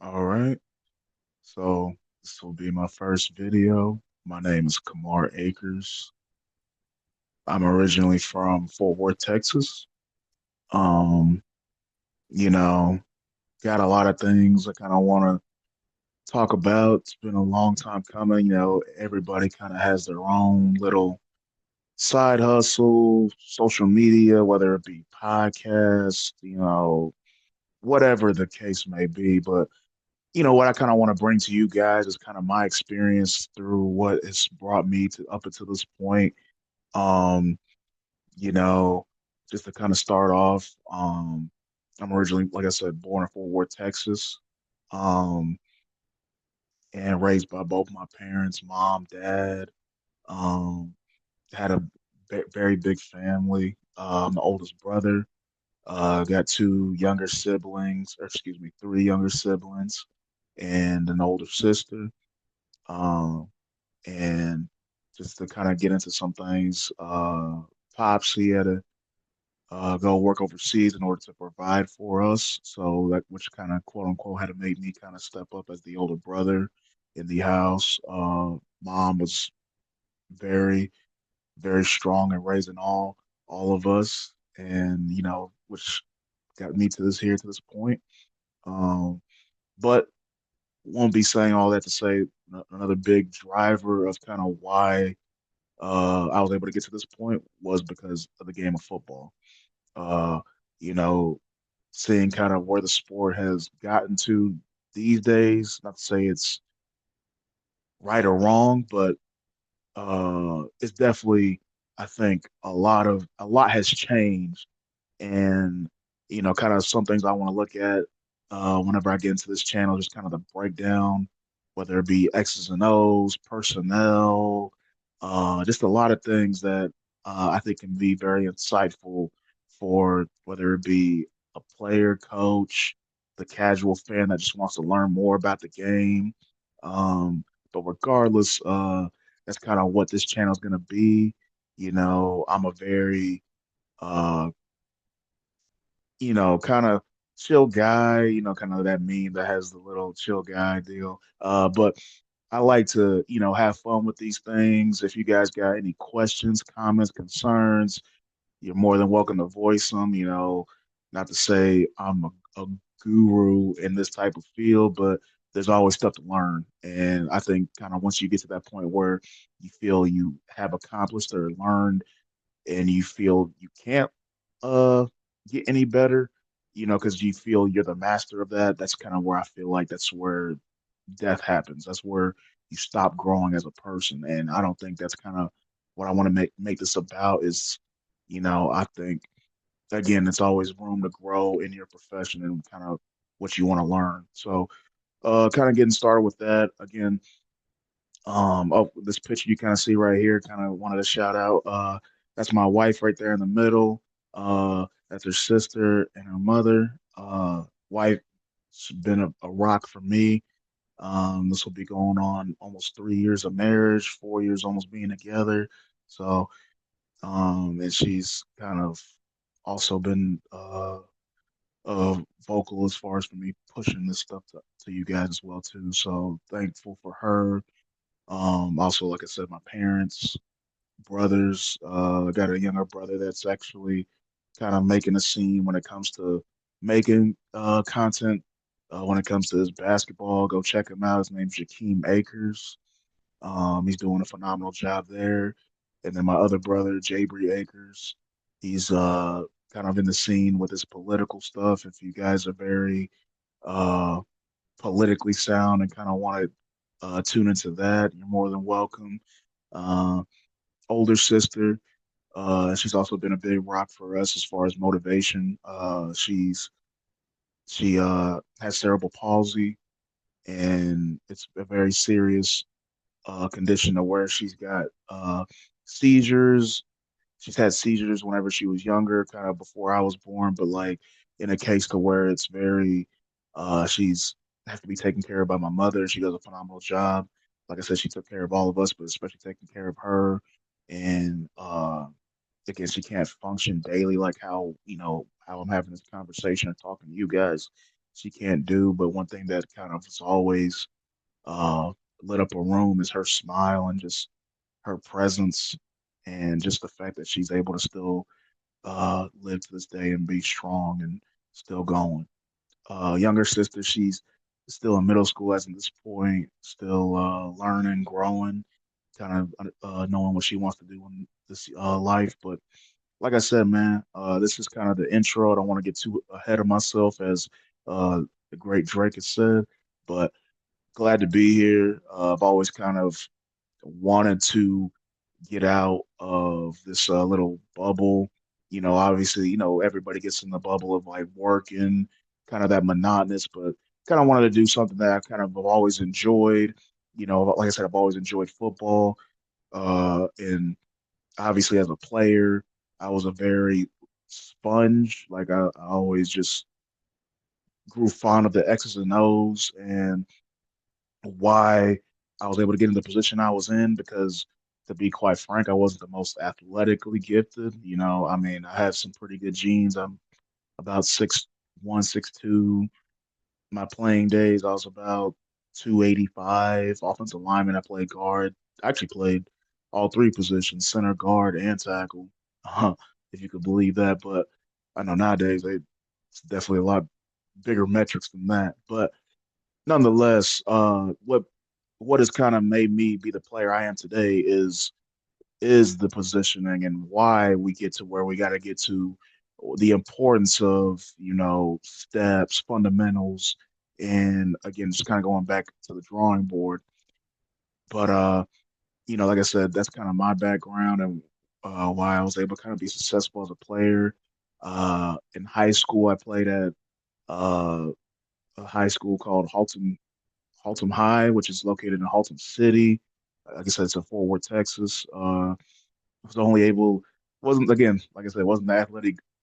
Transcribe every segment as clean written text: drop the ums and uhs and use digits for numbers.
All right. So this will be my first video. My name is Kamar Akers. I'm originally from Fort Worth, Texas. Um, you know, got a lot of things I kind of want to talk about. It's been a long time coming. Everybody kind of has their own little side hustle, social media, whether it be podcasts, whatever the case may be. But what I kind of want to bring to you guys is kind of my experience through what has brought me to up until this point. Um, you know, just to kind of start off, I'm originally, like I said, born in Fort Worth, Texas, um, and raised by both my parents, mom, dad. Um, had a very big family. The oldest brother. Got two younger siblings, or excuse me, three younger siblings, and an older sister. Um, and just to kind of get into some things, Pops, he had to go work overseas in order to provide for us. So that which kind of quote unquote had to make me kind of step up as the older brother in the house. Mom was very, very strong in raising all of us, and which got me to this point. Um, but won't be saying all that to say another big driver of kind of why I was able to get to this point was because of the game of football. Uh, you know, Seeing kind of where the sport has gotten to these days, not to say it's right or wrong, but it's definitely, I think, a lot has changed, and kind of some things I want to look at whenever I get into this channel, just kind of the breakdown, whether it be X's and O's, personnel, just a lot of things that I think can be very insightful for whether it be a player, coach, the casual fan that just wants to learn more about the game. But regardless, that's kind of what this channel is going to be. I'm a very uh, kind of chill guy, kind of that meme that has the little chill guy deal. But I like to, have fun with these things. If you guys got any questions, comments, concerns, you're more than welcome to voice them. Not to say I'm a guru in this type of field, but there's always stuff to learn. And I think kind of once you get to that point where you feel you have accomplished or learned and you feel you can't uh get any better, because you feel you're the master of that. That's kind of where I feel like that's where death happens. That's where you stop growing as a person. And I don't think that's kind of what I want to make this about is, I think again, it's always room to grow in your profession and kind of what you want to learn. So kind of getting started with that. Again, this picture you kind of see right here, kind of wanted to shout out. That's my wife right there in the middle. That's her sister and her mother. Wife's been a rock for me. This will be going on almost 3 years of marriage, 4 years almost being together. So, and she's kind of also been vocal as far as for me pushing this stuff to you guys as well too. So thankful for her. Also, like I said, my parents, brothers. I got a younger brother that's actually kind of making a scene when it comes to making content. When it comes to his basketball, go check him out. His name's Jakeem Akers. He's doing a phenomenal job there. And then my other brother, Jabri Akers, he's kind of in the scene with his political stuff. If you guys are very uh, politically sound and kind of want to tune into that, you're more than welcome. Uh, Older sister, she's also been a big rock for us as far as motivation. She has cerebral palsy, and it's a very serious condition to where she's got seizures. She's had seizures whenever she was younger, kind of before I was born, but like in a case to where it's very, she's has to be taken care of by my mother. She does a phenomenal job. Like I said, she took care of all of us, but especially taking care of her. And again, she can't function daily like how I'm having this conversation and talking to you guys. she can't do. But one thing that kind of has always uh, lit up a room is her smile and just her presence, and just the fact that she's able to still live to this day and be strong and still going. Younger sister, she's still in middle school as of this point, still learning, growing, kind of knowing what she wants to do in this life. But like I said, man, this is kind of the intro. I don't want to get too ahead of myself, as uh, the great Drake has said, but glad to be here. I've always kind of wanted to get out of this little bubble. Obviously, everybody gets in the bubble of like working, kind of that monotonous, but kind of wanted to do something that I kind of have always enjoyed. Like I said, I've always enjoyed football. And obviously, as a player, I was a very sponge. Like I always just grew fond of the X's and O's, and why I was able to get in the position I was in, because to be quite frank, I wasn't the most athletically gifted. I mean, I have some pretty good genes. I'm about 6'1", 6'2". My playing days, I was about 285. Offensive lineman, I played guard. I actually played all three positions, center, guard, and tackle, if you could believe that. But I know nowadays it's definitely a lot bigger metrics than that. But nonetheless, what has kind of made me be the player I am today is the positioning and why we get to where we got to get to, the importance of, steps, fundamentals, and again, just kind of going back to the drawing board. But like I said, that's kind of my background and why I was able to kind of be successful as a player. In high school, I played at uh, a high school called Haltom High, which is located in Haltom City. Like I said, it's in Fort Worth, Texas. Was only able wasn't again, like I said, wasn't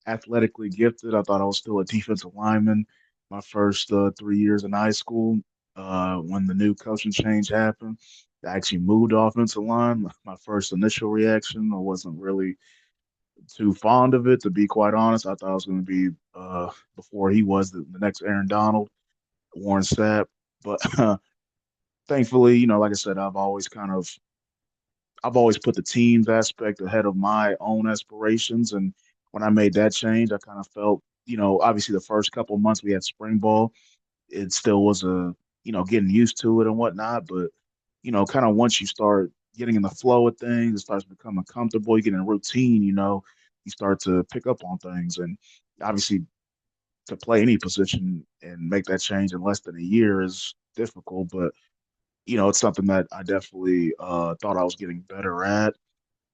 athletically gifted. I thought I was still a defensive lineman my first 3 years in high school. When the new coaching change happened, I actually moved to offensive line. My first initial reaction, I wasn't really too fond of it, to be quite honest. I thought I was going to be before he was the next Aaron Donald, Warren Sapp. But thankfully, like I said, I've always put the team's aspect ahead of my own aspirations. And when I made that change, I kind of felt, obviously the first couple of months we had spring ball, it still was getting used to it and whatnot. But, kind of once you start getting in the flow of things, it starts becoming comfortable, you get in a routine, you start to pick up on things. And obviously to play any position and make that change in less than a year is difficult. But, it's something that I definitely thought I was getting better at.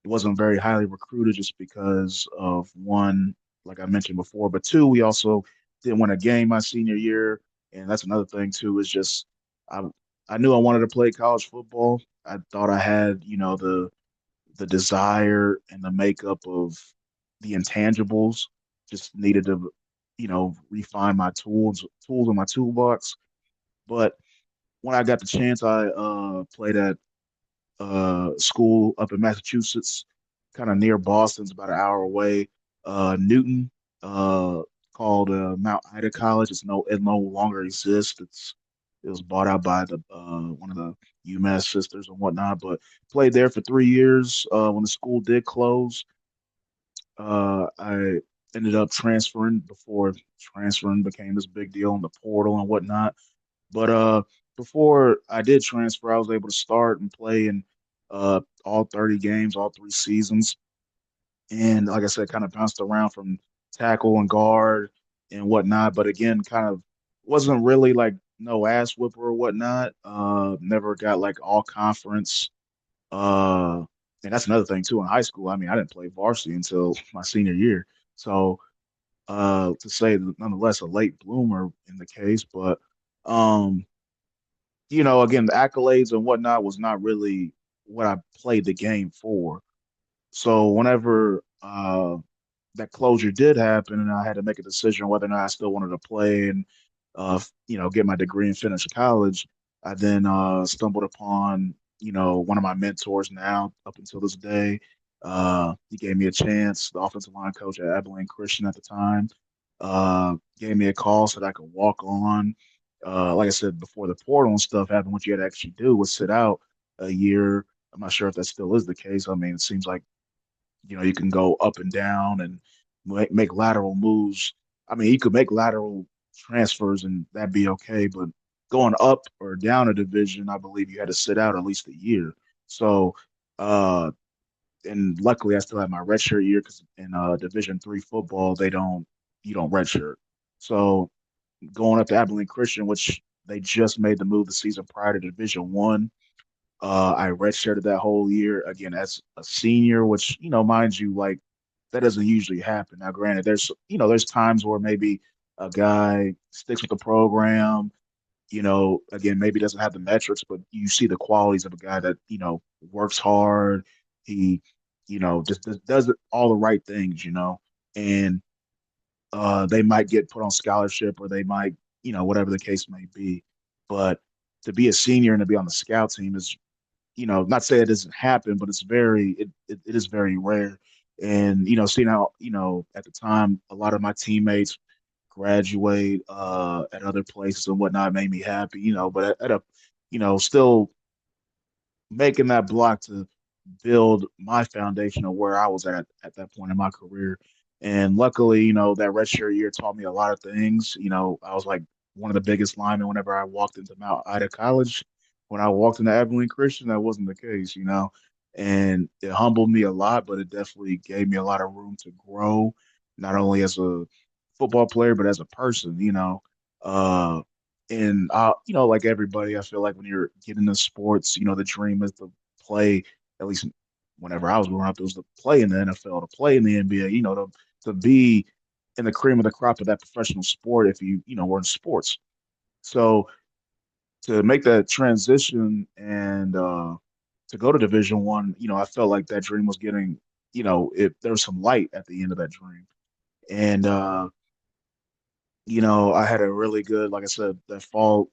It wasn't very highly recruited just because of one, like I mentioned before, but two, we also didn't win a game my senior year, and that's another thing too. Is just I I knew I wanted to play college football. I thought I had the desire and the makeup of the intangibles. Just needed to refine my tools in my toolbox. But when I got the chance, I played at school up in Massachusetts, kind of near Boston. It's about an hour away. Newton, uh, called Mount Ida College. It no longer exists. It was bought out by the one of the UMass sisters and whatnot. But played there for 3 years. When the school did close, I ended up transferring before transferring became this big deal in the portal and whatnot. But before I did transfer, I was able to start and play in all 30 games, all 3 seasons. And like I said, kind of bounced around from tackle and guard and whatnot. But again, kind of wasn't really like no ass whooper or whatnot. Never got like all conference. Uh, and that's another thing too in high school. I mean, I didn't play varsity until my senior year. So to say nonetheless a late bloomer in the case, but um again, the accolades and whatnot was not really what I played the game for. So whenever that closure did happen, and I had to make a decision whether or not I still wanted to play and get my degree and finish college, I then stumbled upon one of my mentors now up until this day. He gave me a chance, the offensive line coach at Abilene Christian at the time. gave me a call so that I could walk on. Like I said before, the portal and stuff happened. What you had to actually do was sit out a year. I'm not sure if that still is the case. I mean, it seems like you can go up and down and make lateral moves. I mean, you could make lateral transfers and that'd be okay, but going up or down a division, I believe you had to sit out at least a year. So, uh, and luckily I still have my redshirt year because in Division 3 football they don't you don't redshirt. So going up to Abilene Christian, which they just made the move the season prior to Division 1. I redshirted that whole year again as a senior, which mind you, like that doesn't usually happen. Now, granted, there's times where maybe a guy sticks with the program, again, maybe doesn't have the metrics, but you see the qualities of a guy that, works hard. He, just does all the right things, and they might get put on scholarship or they might, whatever the case may be. But to be a senior and to be on the scout team is, not to say it doesn't happen, but it is very rare. And, seeing how, at the time, a lot of my teammates graduate at other places and whatnot made me happy, but at a, still making that block to build my foundation of where I was at that point in my career. And luckily, that redshirt year taught me a lot of things. I was like one of the biggest linemen whenever I walked into Mount Ida College. When I walked into Abilene Christian, that wasn't the case, and it humbled me a lot, but it definitely gave me a lot of room to grow, not only as a football player, but as a person, Uh, and like everybody, I feel like when you're getting into sports, the dream is to play. At least whenever I was growing up, it was to play in the NFL, to play in the NBA. To be in the cream of the crop of that professional sport. If were in sports, so to make that transition and to go to Division 1, I felt like that dream was getting, if there was some light at the end of that dream, and I had a really good, like I said, that fall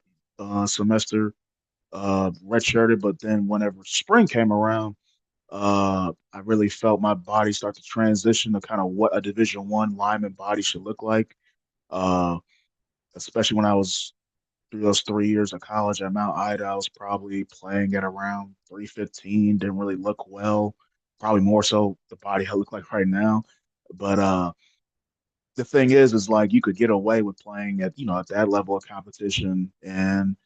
semester redshirted, but then whenever spring came around, I really felt my body start to transition to kind of what a Division 1 lineman body should look like. Uh, Especially when I was through those 3 years of college at Mount Ida, I was probably playing at around 315, didn't really look well, probably more so the body I look like right now. But the thing is like you could get away with playing at at that level of competition and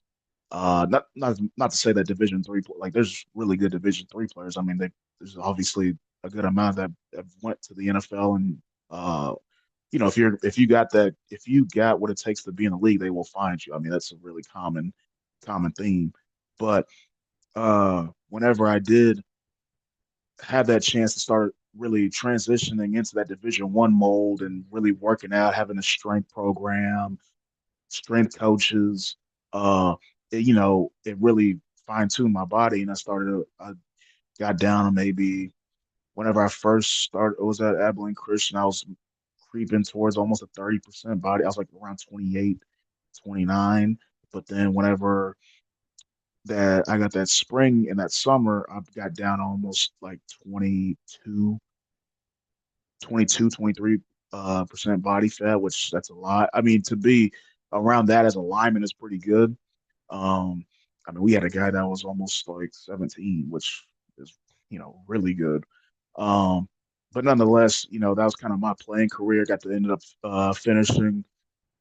not to say that Division 3 like there's really good Division 3 players. I mean, there's obviously a good amount that have went to the NFL, and uh, if you got what it takes to be in the league, they will find you. I mean, that's a really common theme. But whenever I did have that chance to start really transitioning into that Division 1 mold and really working out, having a strength program, strength coaches. It really fine tuned my body, and I got down to maybe whenever I first started, it was at Abilene Christian. I was creeping towards almost a 30% body. I was like around 28, 29. But then whenever that I got that spring and that summer, I got down almost like 22, 23 percent body fat, which that's a lot. I mean, to be around that as a lineman is pretty good. Um, I mean, we had a guy that was almost like 17, which is, really good. Um, but nonetheless, that was kind of my playing career. Got to end up finishing,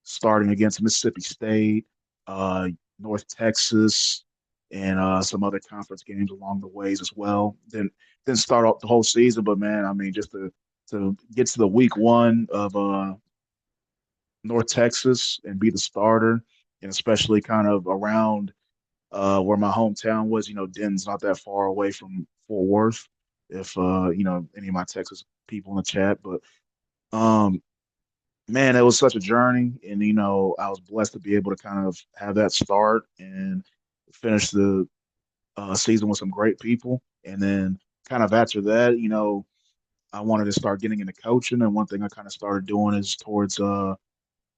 starting against Mississippi State, uh, North Texas, and some other conference games along the ways as well. Then start off the whole season, but man, I mean, just to get to the week 1 of North Texas and be the starter, and especially kind of around where my hometown was. Denton's not that far away from Fort Worth. If any of my Texas people in the chat, but um, man, it was such a journey, and I was blessed to be able to kind of have that start and finish the season with some great people, and then kind of after that, I wanted to start getting into coaching, and one thing I kind of started doing is towards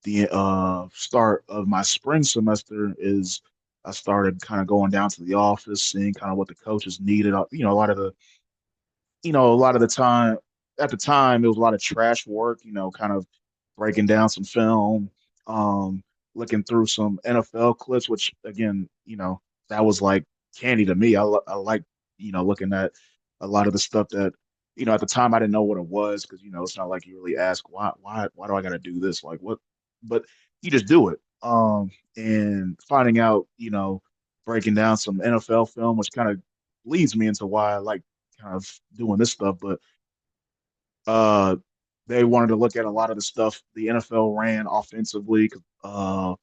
the start of my spring semester is I started kind of going down to the office, seeing kind of what the coaches needed. A lot of the time, at the time, it was a lot of trash work, kind of breaking down some film, um, looking through some NFL clips, which again, that was like candy to me. I like, looking at a lot of the stuff that, at the time I didn't know what it was because, it's not like you really ask why do I got to do this? Like what, but you just do it. And finding out, breaking down some NFL film, which kind of leads me into why I like kind of doing this stuff. But uh, they wanted to look at a lot of the stuff the NFL ran offensively, and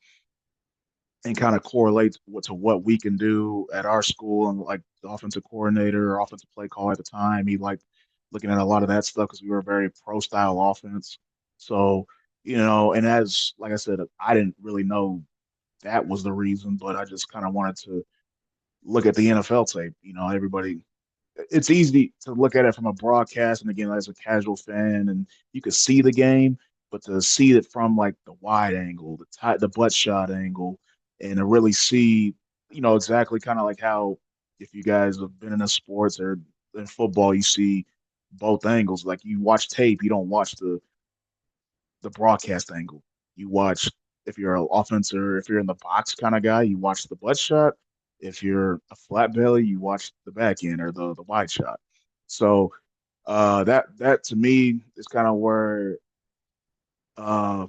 kind of correlate to what we can do at our school. And like the offensive coordinator or offensive play call at the time, he liked looking at a lot of that stuff because we were a very pro style offense. So, and as like I said, I didn't really know that was the reason, but I just kind of wanted to look at the NFL tape. Everybody, it's easy to look at it from a broadcast and again as a casual fan, and you could see the game, but to see it from like the wide angle, the butt shot angle, and to really see, exactly kind of like how if you guys have been in the sports or in football, you see both angles. Like you watch tape, you don't watch the broadcast angle. You watch if you're an offenser, if you're in the box kind of guy, you watch the butt shot. If you're a flat belly, you watch the back end or the wide shot. So that to me is kind of where uh,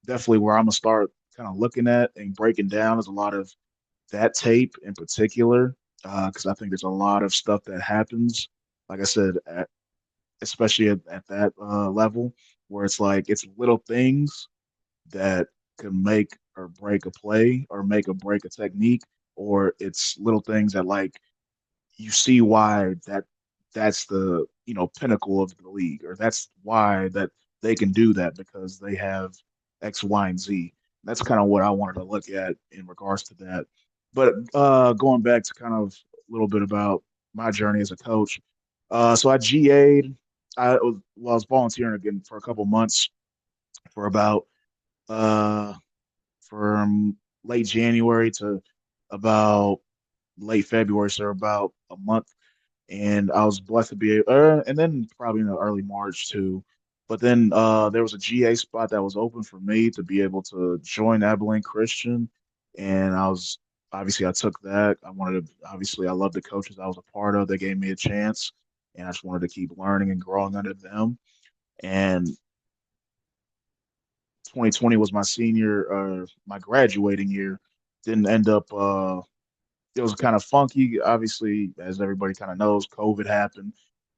definitely where I'm gonna start kind of looking at and breaking down is a lot of that tape in particular because I think there's a lot of stuff that happens. Like I said, especially at that level where it's like it's little things that can make or break a play or make or break a technique, or it's little things that like you see why that's the pinnacle of the league, or that's why that they can do that because they have X, Y, and Z. That's kind of what I wanted to look at in regards to that. But going back to kind of a little bit about my journey as a coach, so I GA'd. I was volunteering again for a couple months for about uh, from late January to about late February, so about a month. And I was blessed to be, and then probably in the early March too. But then there was a GA spot that was open for me to be able to join Abilene Christian, and I took that. I wanted to obviously I love the coaches I was a part of. They gave me a chance, and I just wanted to keep learning and growing under them. And 2020 was my graduating year. Didn't end up. It was kind of funky. Obviously, as everybody kind of knows, COVID happened.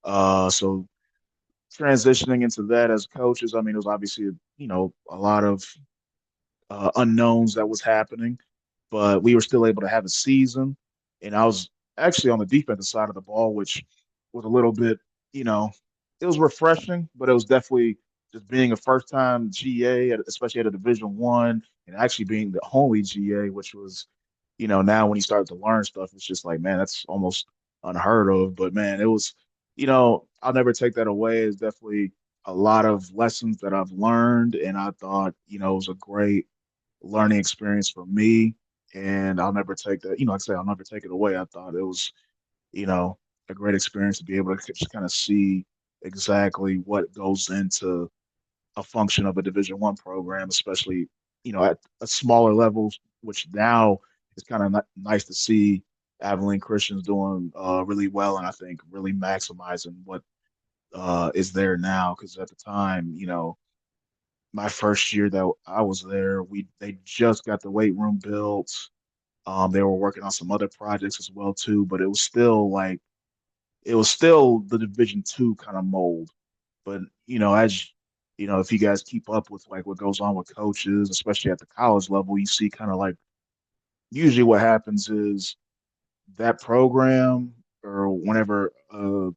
So transitioning into that as coaches, I mean, it was obviously a lot of unknowns that was happening, but we were still able to have a season. And I was actually on the defensive side of the ball, which was a little bit, you know, it was refreshing, but it was definitely just being a first time GA, especially at a Division One, and actually being the only GA, which was, now when you start to learn stuff, it's just like, man, that's almost unheard of. But man, it was, I'll never take that away. It's definitely a lot of lessons that I've learned, and I thought, it was a great learning experience for me. And I'll never take that, like I say, I'll never take it away. I thought it was, you know, a great experience to be able to just kind of see exactly what goes into a function of a Division One program, especially, at a smaller levels, which now is kind of nice to see Abilene Christians doing really well, and I think really maximizing what is there now. Because at the time, my first year that I was there, they just got the weight room built. They were working on some other projects as well too, but it was still the Division Two kind of mold. But as if you guys keep up with like what goes on with coaches, especially at the college level, you see kind of like usually what happens is that program or whenever a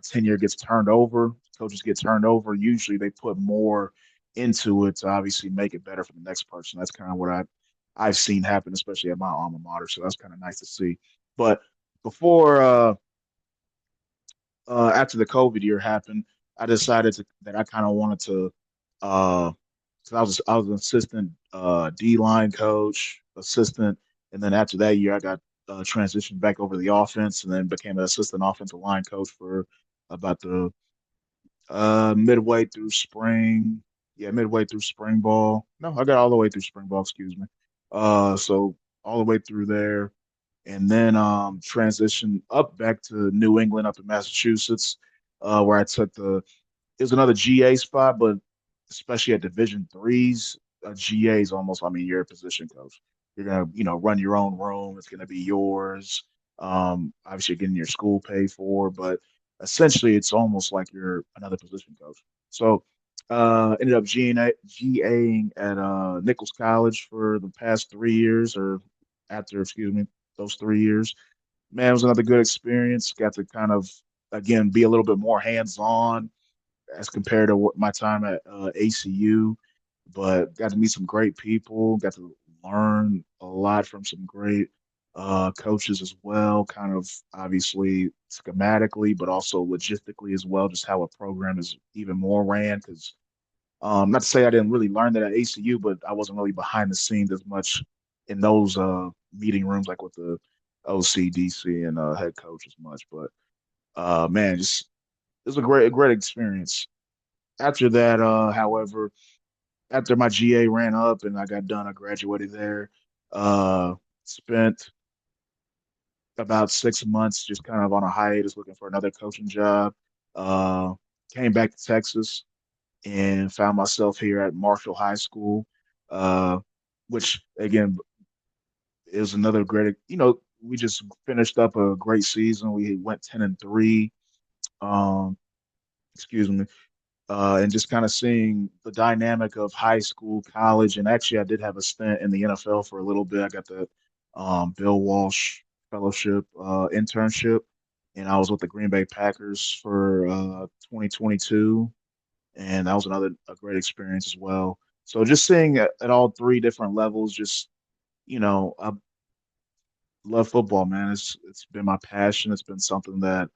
tenure gets turned over, coaches get turned over, usually they put more into it to obviously make it better for the next person. That's kind of what I've seen happen, especially at my alma mater. So that's kind of nice to see. But before after the COVID year happened, I decided that I kind of wanted to uh, so I was an assistant D line coach, assistant, and then after that year, I got transitioned back over to the offense, and then became an assistant offensive line coach for about the midway through spring. yeah, midway through spring ball. No, I got all the way through spring ball, excuse me. So all the way through there, and then transitioned up back to New England, up in Massachusetts, where I took the it was another GA spot, but especially at Division threes, a GA is almost, I mean, you're a position coach. You're gonna, run your own room. It's gonna be yours. Obviously, you're getting your school paid for, but essentially, it's almost like you're another position coach. So, ended up GAing at Nichols College for the past 3 years, or after, excuse me, those 3 years. Man, it was another good experience. Got to kind of again be a little bit more hands-on as compared to what my time at ACU, but got to meet some great people, got to learn a lot from some great coaches as well, kind of obviously schematically, but also logistically as well, just how a program is even more ran. Because not to say I didn't really learn that at ACU, but I wasn't really behind the scenes as much in those meeting rooms, like with the OC, DC, and head coach as much. But man, just it was a great experience. After that, however, after my GA ran up and I got done, I graduated there. Spent about 6 months just kind of on a hiatus looking for another coaching job. Uh, Came back to Texas and found myself here at Marshall High School, uh, which again is another great. We just finished up a great season. We went 10-3. Um, excuse me. And just kind of seeing the dynamic of high school, college, and actually, I did have a stint in the NFL for a little bit. I got the Bill Walsh Fellowship internship, and I was with the Green Bay Packers for 2022, and that was another a great experience as well. So just seeing at all three different levels, just I love football, man. It's been my passion. It's been something that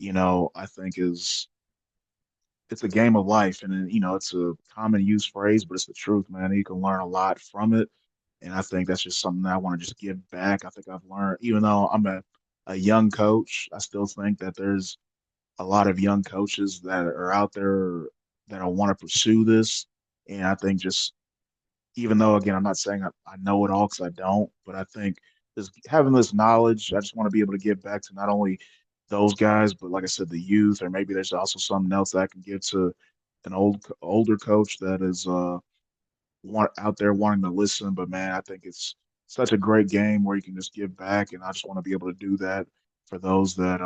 I think is it's a game of life, and it's a common use phrase, but it's the truth, man. You can learn a lot from it, and I think that's just something that I want to just give back. I think I've learned, even though I'm a young coach, I still think that there's a lot of young coaches that are out there that want to pursue this, and I think just even though again I'm not saying I know it all because I don't, but I think just having this knowledge, I just want to be able to give back to not only those guys, but like I said, the youth, or maybe there's also something else that I can give to an older coach that is out there wanting to listen. But man, I think it's such a great game where you can just give back, and I just want to be able to do that for those that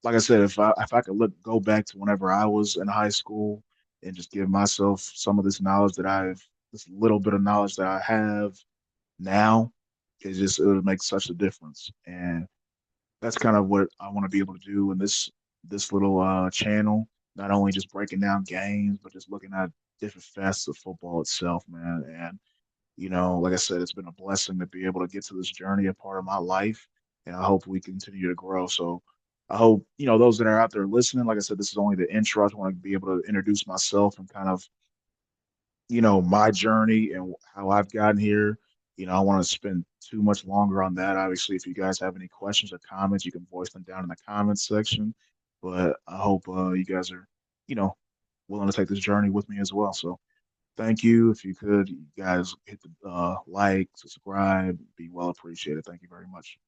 like I said, if I could go back to whenever I was in high school and just give myself some of this knowledge this little bit of knowledge that I have now, it would make such a difference. And that's kind of what I want to be able to do in this little channel. Not only just breaking down games, but just looking at different facets of football itself, man. And like I said, it's been a blessing to be able to get to this journey, a part of my life, and I hope we continue to grow. So I hope, those that are out there listening, like I said, this is only the intro. I just want to be able to introduce myself and kind of, my journey and how I've gotten here. I want to spend too much longer on that. Obviously, if you guys have any questions or comments, you can voice them down in the comments section. But I hope you guys are, you know, willing to take this journey with me as well. So thank you. If you could, you guys hit the like, subscribe, be well appreciated. Thank you very much.